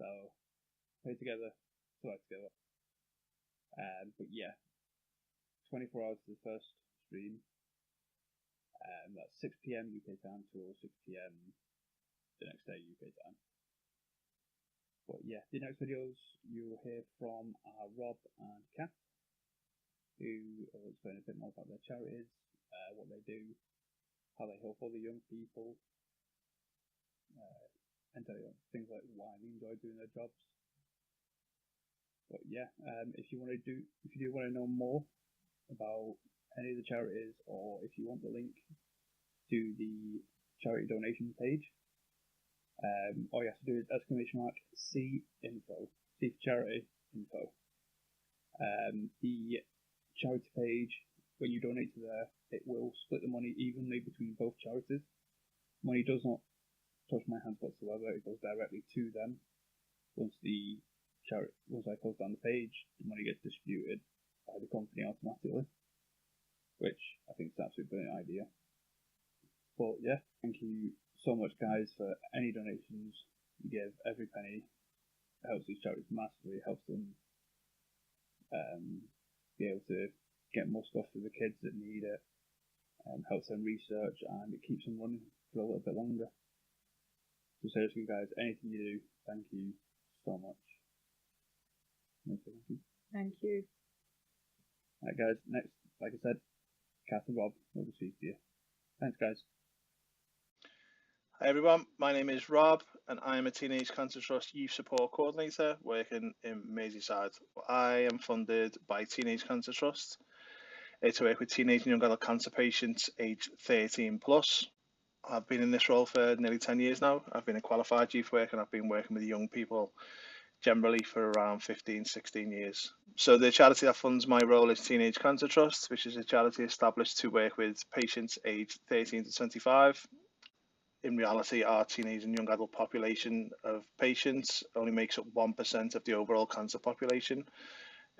So play together, survive together. But yeah, 24 hours to the first stream. That's 6 p.m. UK time till 6 p.m. the next day UK time. But yeah, the next videos you'll hear from Rob and Kath, who will explain a bit more about their charities, what they do, how they help other young people, and tell you things like why they enjoy doing their jobs. But yeah, if you do want to know more about any of the charities, or if you want the link to the charity donation page, all you have to do is !C info, C for charity info. The charity page, when you donate to there, it will split the money evenly between both charities. Money does not touch my hands whatsoever, it goes directly to them. Once I close down the page, the money gets distributed by the company automatically, which I think is an absolutely brilliant idea. But yeah, thank you so much, guys, for any donations you give. Every penny helps these charities massively. It helps them be able to get more stuff for the kids that need it, helps them research, and it keeps them running for a little bit longer. So seriously, guys, anything you do, thank you so much. Thank you. Alright, guys, next, like I said, Kath and Rob will speak to you. Thanks, guys. Hi everyone, my name is Rob and I am a Teenage Cancer Trust Youth Support Coordinator working in Merseyside. I am funded by Teenage Cancer Trust to work with teenage and young adult cancer patients aged 13 plus. I've been in this role for nearly 10 years now. I've been a qualified youth worker and I've been working with young people generally for around 15, 16 years. So the charity that funds my role is Teenage Cancer Trust, which is a charity established to work with patients aged 13 to 25. In reality, our teenage and young adult population of patients only makes up 1% of the overall cancer population.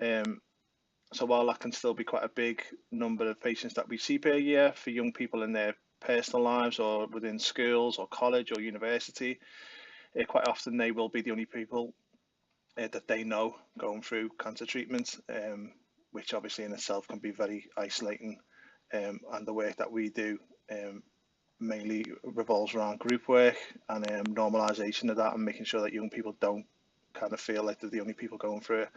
So while that can still be quite a big number of patients that we see per year for young people in their personal lives or within schools or college or university, quite often they will be the only people that they know going through cancer treatment, which obviously in itself can be very isolating. And the work that we do mainly revolves around group work and normalisation of that, and making sure that young people don't kind of feel like they're the only people going through it,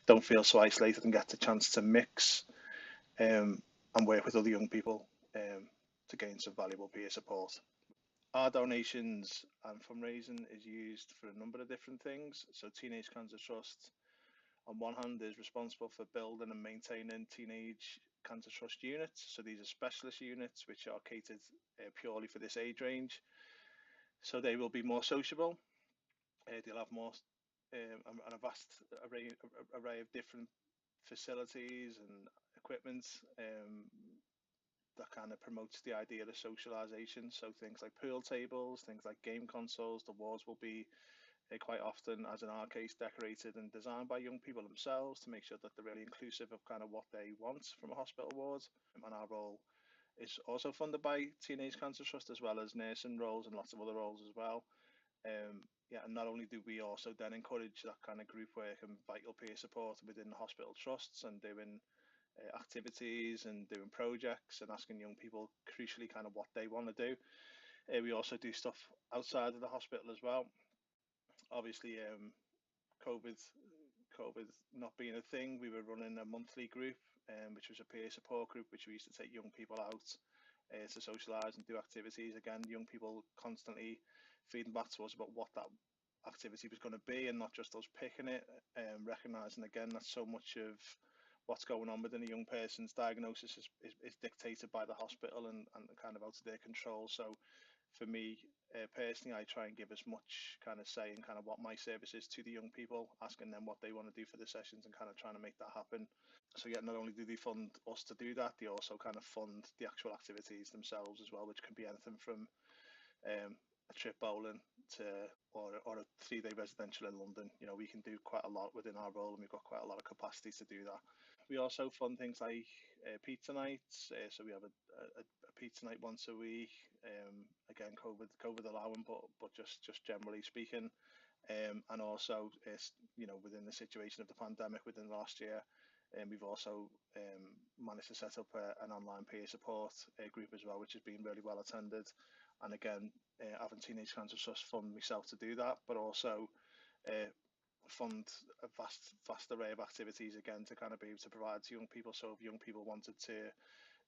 don't feel so isolated, and get the chance to mix and work with other young people to gain some valuable peer support. Our donations and fundraising is used for a number of different things. So Teenage Cancer Trust, on one hand, is responsible for building and maintaining Teenage Cancer Trust units. So these are specialist units which are catered purely for this age range. So they will be more sociable. They'll have more and a vast array of different facilities and equipment that kind of promotes the idea of socialization. So things like pool tables, things like game consoles. The walls will be quite often, as in our case, decorated and designed by young people themselves to make sure that they're really inclusive of kind of what they want from a hospital ward. And our role is also funded by Teenage Cancer Trust, as well as nursing roles and lots of other roles as well. Yeah, and not only do we also then encourage that kind of group work and vital peer support within the hospital trusts and doing activities and doing projects and asking young people crucially kind of what they want to do. We also do stuff outside of the hospital as well. Obviously, COVID not being a thing, we were running a monthly group, which was a peer support group, which we used to take young people out to socialise and do activities. Again, young people constantly feeding back to us about what that activity was going to be, and not just us picking it, recognising again that so much of what's going on within a young person's diagnosis is dictated by the hospital and kind of out of their control. So for me personally, I try and give as much kind of say in kind of what my service is to the young people, asking them what they want to do for the sessions and kind of trying to make that happen. So yeah, not only do they fund us to do that, they also kind of fund the actual activities themselves as well, which can be anything from a trip bowling to or a 3-day residential in London. You know, we can do quite a lot within our role, and we've got quite a lot of capacity to do that. We also fund things like pizza nights. So we have a pizza night once a week. Again, COVID allowing, but just generally speaking, And also, within the situation of the pandemic within the last year, we've also managed to set up an online peer support group as well, which has been really well attended. And again, having Teenage Cancer Trust fund myself to do that, but also fund a vast array of activities again to kind of be able to provide to young people. So if young people wanted to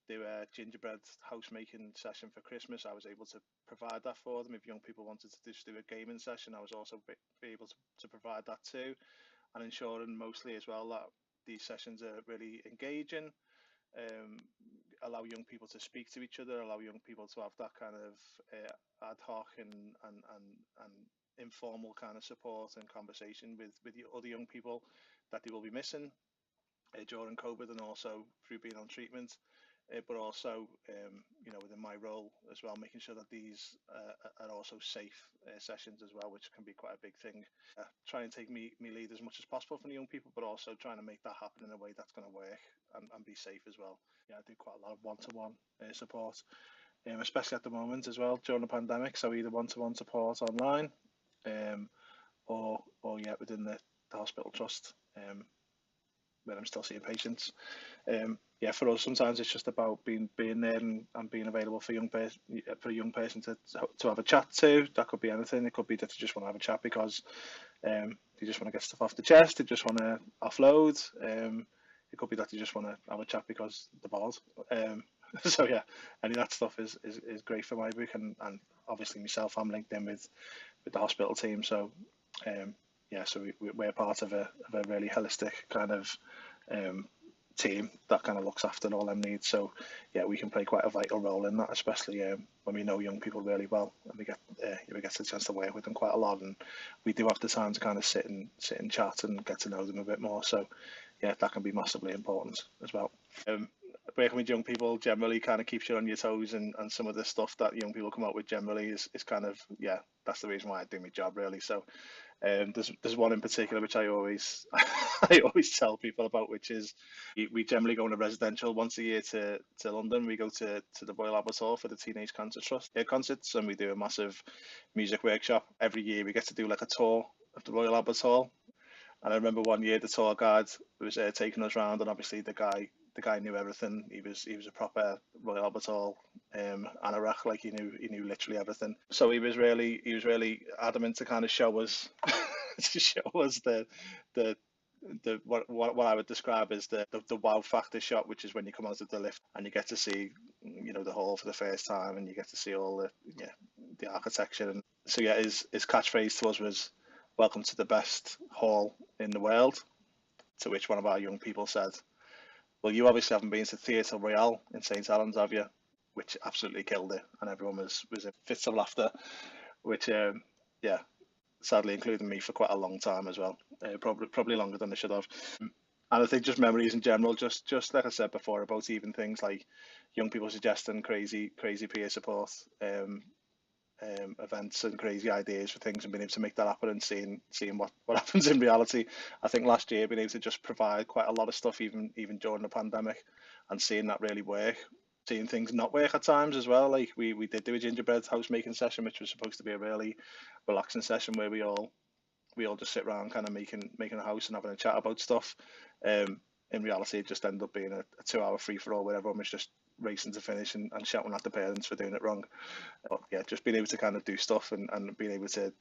do a gingerbread house making session for Christmas, I was able to provide that for them. If young people wanted to just do a gaming session, I was also be able to provide that too, and ensuring mostly as well that these sessions are really engaging, allow young people to speak to each other, allow young people to have that kind of ad hoc and informal kind of support and conversation with other young people that they will be missing during COVID and also through being on treatment. But also, within my role as well, making sure that these are also safe sessions as well, which can be quite a big thing. Try and take me lead as much as possible from the young people, but also trying to make that happen in a way that's going to work and be safe as well. Yeah, I do quite a lot of one-to-one support, especially at the moment as well during the pandemic. So either one-to-one support online, or within the hospital trust, where I'm still seeing patients. For us, sometimes it's just about being there and being available for a young person to have a chat to. That could be anything. It could be that they just want to have a chat because they just want to get stuff off the chest. They just want to offload. It could be that they just want to have a chat because they're bored. So yeah, any of that stuff is great for my book, and obviously myself, I'm linked in with the hospital team. So so we're part of a really holistic kind of team that kind of looks after all them needs. So yeah, we can play quite a vital role in that, especially when we know young people really well, and we get the chance to work with them quite a lot, and we do have the time to kind of sit and chat and get to know them a bit more. So yeah, that can be massively important as well. Working with young people generally kind of keeps you on your toes, and some of the stuff that young people come up with generally is kind of, that's the reason why I do my job really. So there's one in particular which I always I always tell people about, which is we generally go on a residential once a year to London. We go to the Royal Albert Hall for the Teenage Cancer Trust concerts, and we do a massive music workshop. Every year we get to do like a tour of the Royal Albert Hall. And I remember one year the tour guide was taking us around, and obviously the guy knew everything. He was a proper Royal Albert Hall anorak, like he knew literally everything. So he was really adamant to kind of show us the what I would describe as the wow factor shot, which is when you come out of the lift and you get to see the hall for the first time, and you get to see all the architecture. And so his catchphrase to us was, "Welcome to the best hall in the world." To which one of our young people said, "Well, you obviously haven't been to Theatre Royale in St Helens, have you?" Which absolutely killed it, and everyone was in fits of laughter, which sadly included me for quite a long time as well, probably longer than I should have. And I think just memories in general, just like I said before, about even things like young people suggesting crazy peer support events and crazy ideas for things, and being able to make that happen and seeing what happens in reality. I think last year being able to just provide quite a lot of stuff even during the pandemic, and seeing that really work, seeing things not work at times as well. Like we did do a gingerbread house making session, which was supposed to be a really relaxing session where we all just sit around kind of making a house and having a chat about stuff. In reality, it just ended up being a 2-hour free for all where everyone was just racing to finish and shouting at the parents for doing it wrong. But yeah, just being able to kind of do stuff and being able to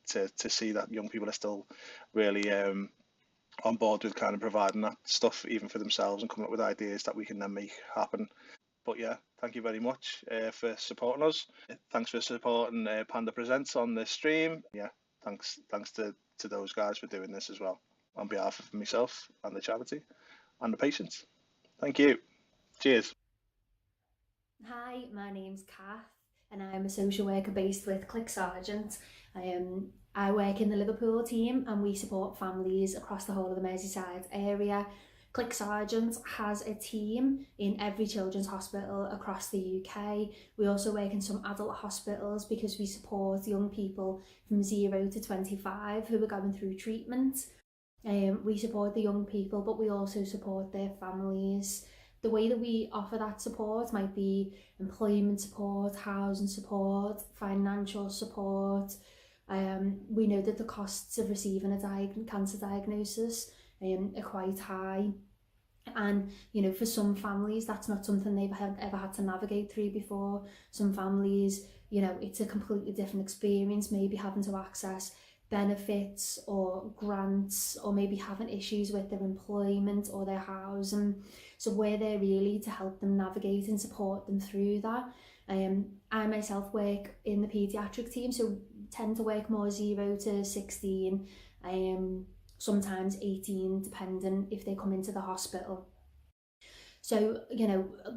see that young people are still really on board with kind of providing that stuff even for themselves and coming up with ideas that we can then make happen. But yeah, thank you very much for supporting us. Thanks for supporting Panda Presents on the stream. Yeah, thanks to those guys for doing this as well, on behalf of myself and the charity and the patients. Thank you. Cheers. Hi, my name's Kath, and I'm a social worker based with Clic Sargent. I work in the Liverpool team, and we support families across the whole of the Merseyside area. Clic Sargent has a team in every children's hospital across the UK. We also work in some adult hospitals because we support young people from 0 to 25 who are going through treatment. We support the young people, but we also support their families. The way that we offer that support might be employment support, housing support, financial support, We know that the costs of receiving a cancer diagnosis are quite high. And for some families that's not something they've ever had to navigate through before. Some families, it's a completely different experience, maybe having to access benefits or grants, or maybe having issues with their employment or their housing. So we're there really to help them navigate and support them through that. I myself work in the paediatric team, so tend to work more 0 to 16, sometimes 18, depending if they come into the hospital. So,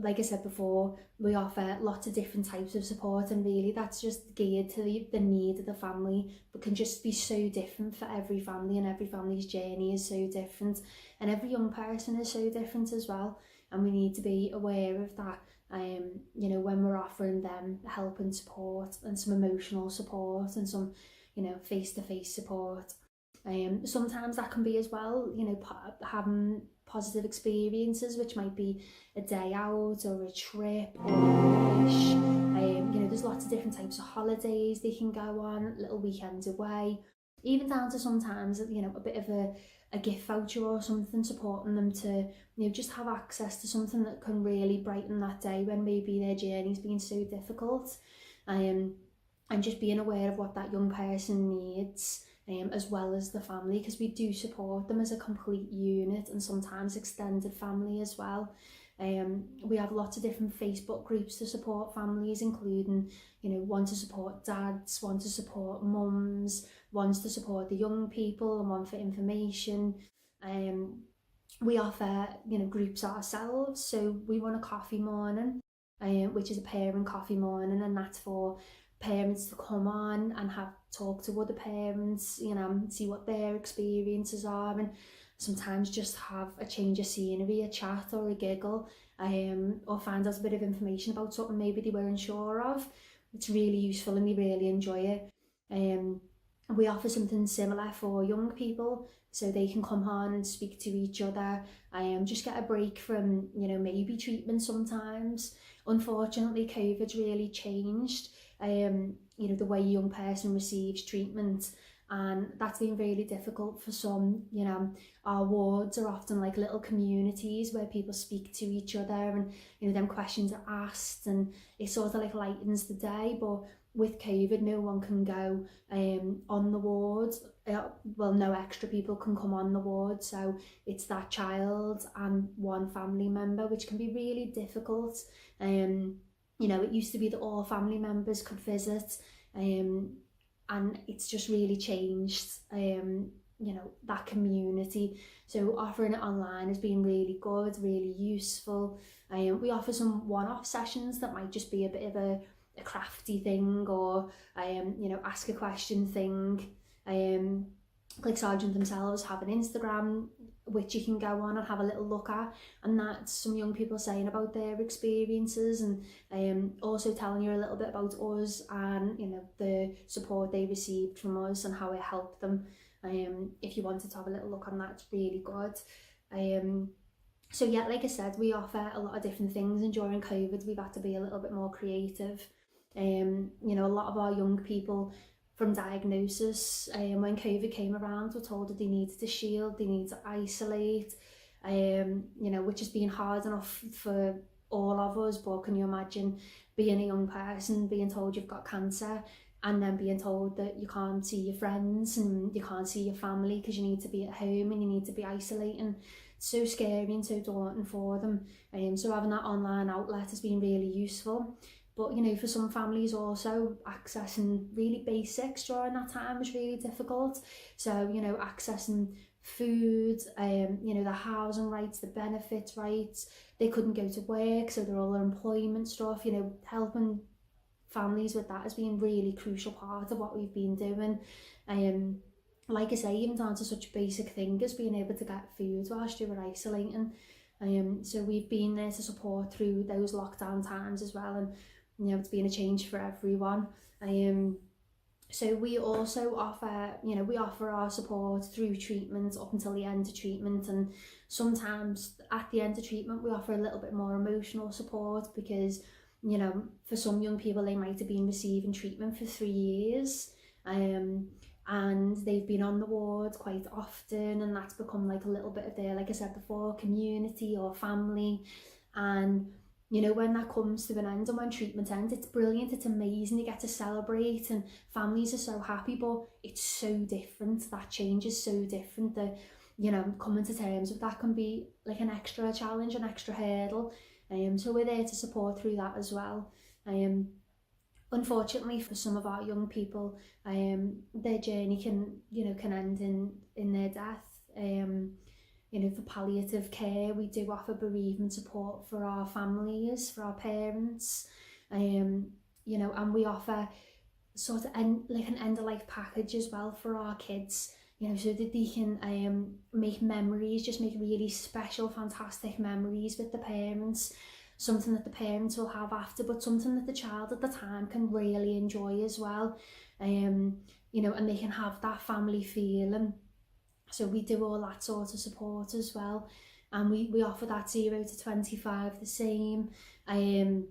like I said before, we offer lots of different types of support, and really that's just geared to the need of the family, but can just be so different for every family, and every family's journey is so different, and every young person is so different as well. And we need to be aware of that, when we're offering them help and support, and some emotional support, and some, face-to-face support. Sometimes that can be as well, having positive experiences, which might be a day out or a trip or a wish. There's lots of different types of holidays they can go on, little weekends away, even down to sometimes, a bit of a gift voucher or something, supporting them to, just have access to something that can really brighten that day when maybe their journey's been so difficult. And just being aware of what that young person needs, as well as the family, because we do support them as a complete unit, and sometimes extended family as well. We have lots of different Facebook groups to support families, including, one to support dads, one to support mums, ones to support the young people, and one for information. We offer, groups ourselves, so we run a coffee morning, which is a parent coffee morning, and that's for parents to come on and talk to other parents, see what their experiences are, and sometimes just have a change of scenery, a chat or a giggle, or find out a bit of information about something maybe they weren't sure of. It's really useful and they really enjoy it. We offer something similar for young people, so they can come on and speak to each other, just get a break from, maybe treatment sometimes. Unfortunately, COVID's really changed the way a young person receives treatment, and that's been really difficult for some. Our wards are often like little communities where people speak to each other, and them questions are asked, and it sort of like lightens the day. But with COVID, no one can go on the ward. No extra people can come on the ward, so it's that child and one family member, which can be really difficult. It used to be that all family members could visit, and it's just really changed, that community. So offering it online has been really good, really useful. We offer some one-off sessions that might just be a bit of a crafty thing, or ask a question thing. Clic Sargent themselves have an Instagram which you can go on and have a little look at, and that's some young people saying about their experiences, and also telling you a little bit about us, and the support they received from us and how it helped them. If you wanted to have a little look on that, it's really good. So yeah, like I said, we offer a lot of different things, and during COVID we've had to be a little bit more creative. A lot of our young people from diagnosis, when COVID came around, were told that they needed to shield, they needed to isolate, which has been hard enough for all of us. But can you imagine being a young person, being told you've got cancer, and then being told that you can't see your friends and you can't see your family because you need to be at home and you need to be isolating? It's so scary and so daunting for them. So having that online outlet has been really useful. But for some families also, accessing really basics during that time was really difficult. So accessing food, the housing rights, the benefits rights, they couldn't go to work, so they're all their employment stuff. Helping families with that has been a really crucial part of what we've been doing. Like I say, even down to such a basic thing as being able to get food whilst you were isolating. So we've been there to support through those lockdown times as well, and it's been a change for everyone. So we also offer, we offer our support through treatment up until the end of treatment, and sometimes at the end of treatment we offer a little bit more emotional support, because for some young people they might have been receiving treatment for 3 years, And they've been on the wards quite often, and that's become like a little bit of their, like I said before, community or family. And you know, when that comes to an end and when treatment ends, it's brilliant, it's amazing, you get to celebrate and families are so happy, but it's so different, that change is so different that, you know, coming to terms with that can be like an extra challenge, an extra hurdle. So we're there to support through that as well. Unfortunately for some of our young people, their journey can, you know, can end in their death. You know, for palliative care, we do offer bereavement support for our families, for our parents, you know, and we offer sort of like an end of life package as well for our kids, you know, so that they can make memories, just make really special, fantastic memories with the parents, something that the parents will have after, but something that the child at the time can really enjoy as well. You know, and they can have that family feeling. So we do all that sort of support as well, and we offer that 0 to 25 the same. And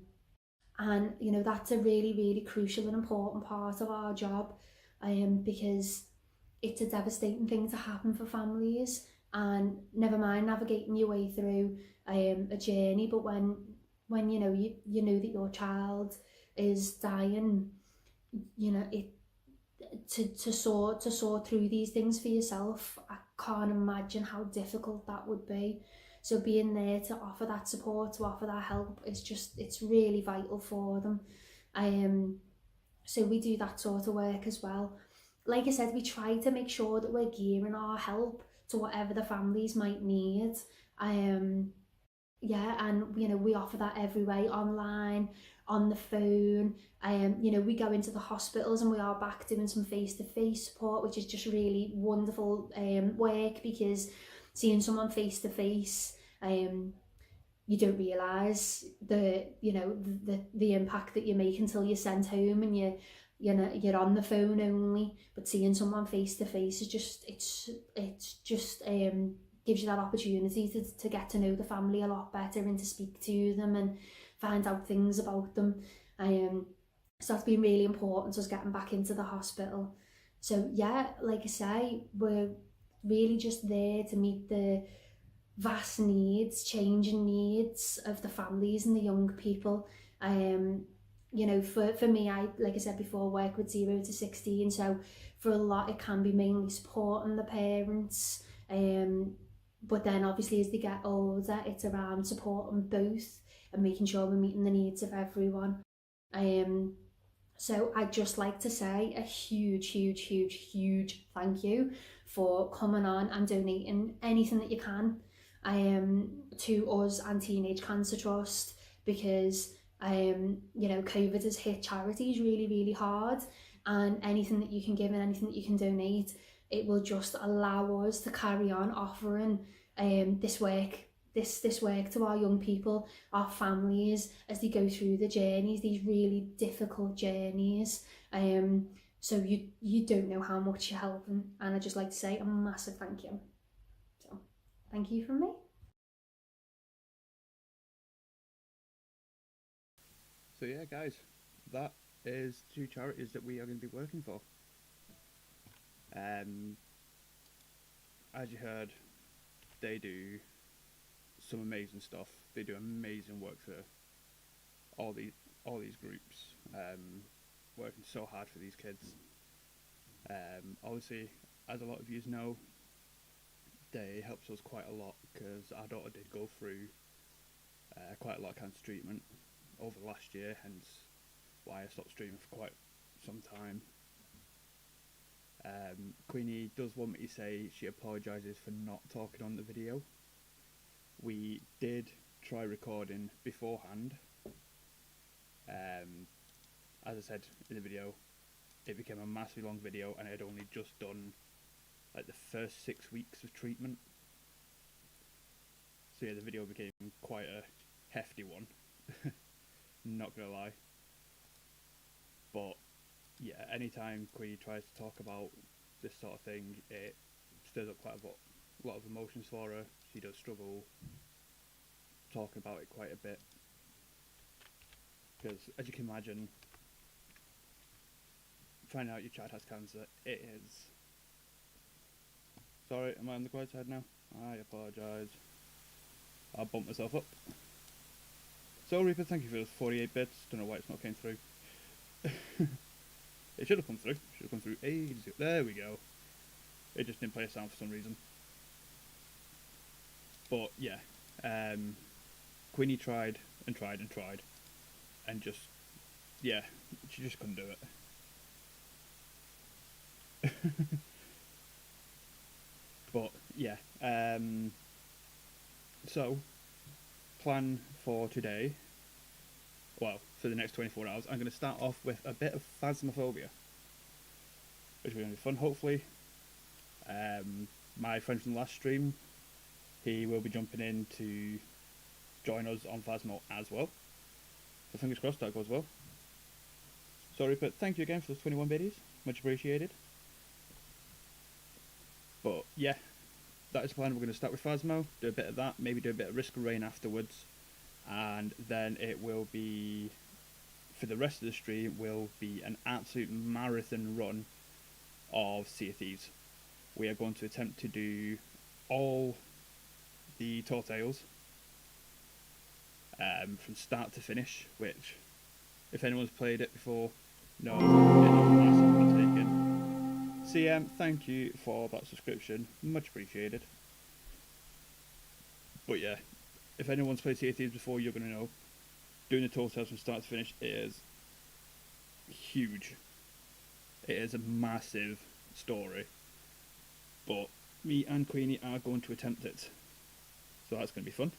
you know, that's a really crucial and important part of our job, because it's a devastating thing to happen for families, and never mind navigating your way through a journey, but when you know, you know that your child is dying, you know, it to sort through these things for yourself, I can't imagine how difficult that would be. So being there to offer that support, to offer that help, is just, it's really vital for them. So we do that sort of work as well. Like I said, we try to make sure that we're gearing our help to whatever the families might need. Yeah, and you know, we offer that every way, online, on the phone. You know, we go into the hospitals and we are back doing some face-to-face support, which is just really wonderful work, because seeing someone face-to-face, you don't realise the, you know, the impact that you make until you're sent home and you know, you're on the phone only. But seeing someone face to face is just, it's just gives you that opportunity to get to know the family a lot better and to speak to them and find out things about them. So that's been really important, us getting back into the hospital. So yeah, like I say, we're really just there to meet the vast needs, changing needs of the families and the young people. You know, for me, I, like I said before, work with 0 to 16, so for a lot it can be mainly supporting the parents, but then obviously as they get older, it's around supporting both and making sure we're meeting the needs of everyone. So I'd just like to say a huge thank you for coming on and donating anything that you can to us and Teenage Cancer Trust, because you know, COVID has hit charities really hard, and anything that you can give and anything that you can donate, it will just allow us to carry on offering this work to our young people, our families, as they go through the journeys, these really difficult journeys. So you don't know how much you're helping, and I'd just like to say a massive thank you. So thank you from me. So yeah, guys, that is 2 charities that we are going to be working for. As you heard, they do some amazing stuff. They do amazing work for all these groups, working so hard for these kids. Obviously, as a lot of you know, they helps us quite a lot, because our daughter did go through quite a lot of cancer treatment over the last year, hence why I stopped streaming for quite some time. Queenie does want me to say she apologises for not talking on the video. We did try recording beforehand. As I said in the video, it became a massively long video, and I had only just done like the first 6 weeks of treatment. So yeah, the video became quite a hefty one. Not gonna lie. But yeah, anytime Queenie tries to talk about this sort of thing, it stirs up quite a lot of emotions for her. She does struggle talking about it quite a bit, because as you can imagine, finding out your child has cancer, it is... Sorry, am I on the quiet side now? I apologise. I'll bump myself up. So Reaper, thank you for those 48 bits. Don't know why it's not came through. It should have come through. Should have come through ages ago. There we go. It just didn't play a sound for some reason. But yeah, Queenie tried and tried and tried, and just, yeah, she just couldn't do it. But yeah, so plan for today. Well, for the next 24 hours, I'm going to start off with a bit of Phasmophobia, which will be fun, hopefully. My friend from the last stream, he will be jumping in to join us on Phasmo as well. So fingers crossed that goes well. Sorry, but thank you again for those 21 biddies. Much appreciated. But yeah, that is the plan. We're going to start with Phasmo, do a bit of that, maybe do a bit of Risk of Rain afterwards. And then it will be, for the rest of the stream, will be an absolute marathon run of Sea of Thieves. We are going to attempt to do all the Tall Tales from start to finish, which, if anyone's played it before, knows it's massive undertaking. CM, thank you for that subscription, much appreciated. But yeah, if anyone's played Sea of Thieves before, you're going to know doing the Tall Tales from start to finish is huge. It is a massive story. But me and Queenie are going to attempt it. So that's going to be fun.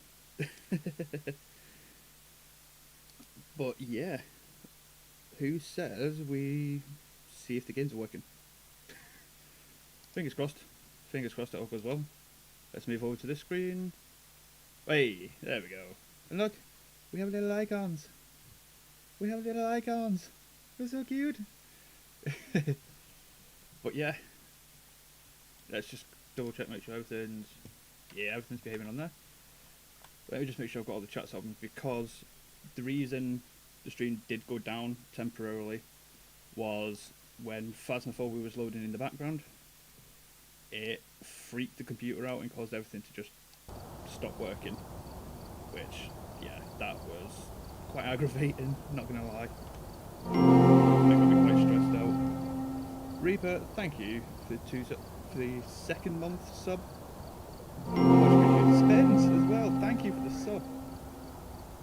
But yeah, who says we see if the games are working? Fingers crossed. Fingers crossed it all goes well. Let's move over to this screen. Hey, there we go. And look, we have little icons. We have little icons. They're so cute. But yeah, let's just double check, make sure everything's behaving on there. Let me just make sure I've got all the chats open, because the reason the stream did go down temporarily was when Phasmophobia was loading in the background. It freaked the computer out and caused everything to just stop working, which, yeah, that was quite aggravating, not gonna lie. It got me quite stressed out. Reaper, thank you for the second month sub. Much appreciated. Spence as well, thank you for the sub.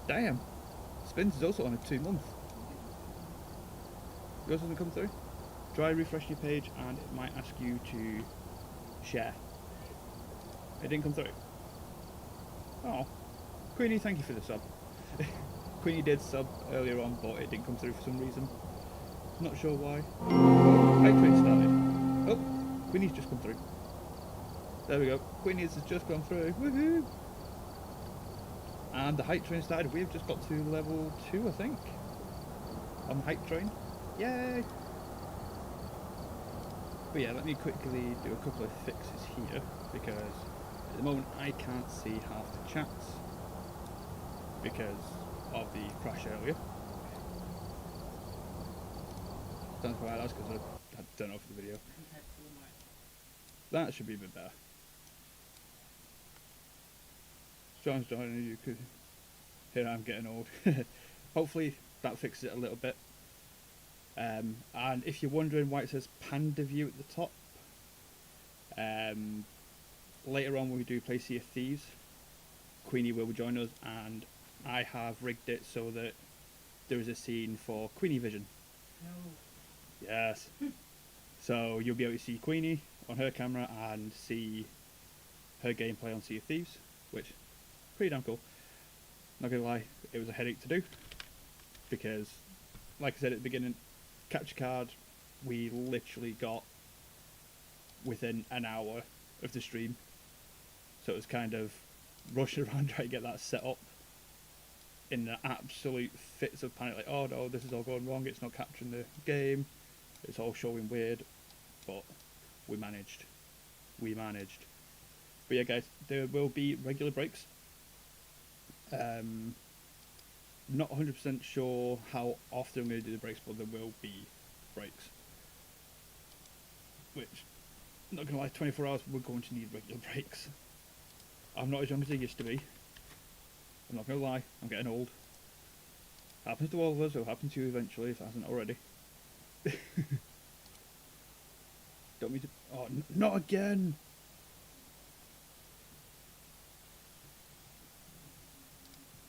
Damn, Spence is also on a 2 month. Yours doesn't come through? Try refresh your page and it might ask you to share. It didn't come through. Oh, Queenie, thank you for the sub. Queenie did sub earlier on, but it didn't come through for some reason. Not sure why. Oh, Hype Train started. Oh, Queenie's just come through. There we go. Queenie's has just gone through. Woohoo! And the Hype Train started. We've just got to level 2, I think, on the Hype Train. Yay! But yeah, let me quickly do a couple of fixes here, because at the moment I can't see half the chats because of the crash earlier. Sounds quite loud because I had to turn off the video. That should be a bit better. John's joining you because here I'm getting old. Hopefully that fixes it a little bit. And if you're wondering why it says Panda View at the top, later on when we do play Sea of Thieves, Queenie will join us, and I have rigged it so that there is a scene for Queenie Vision. No. Yes. So you'll be able to see Queenie on her camera and see her gameplay on Sea of Thieves, which is pretty damn cool. Not gonna lie, it was a headache to do, because like I said at the beginning, capture card we literally got within an hour of the stream, so it was kind of rushing around trying to get that set up in the absolute fits of panic, like, oh no, this is all going wrong, it's not capturing the game, it's all showing weird, but we managed. But yeah guys, there will be regular breaks. Not 100% sure how often I'm going to do the breaks, but there will be breaks. which, not gonna lie, 24 hours we're going to need regular breaks. I'm not as young as I used to be. I'm not gonna lie, I'm getting old. Happens to all of us, it'll happen to you eventually if it hasn't already. Don't mean to. Oh, not again!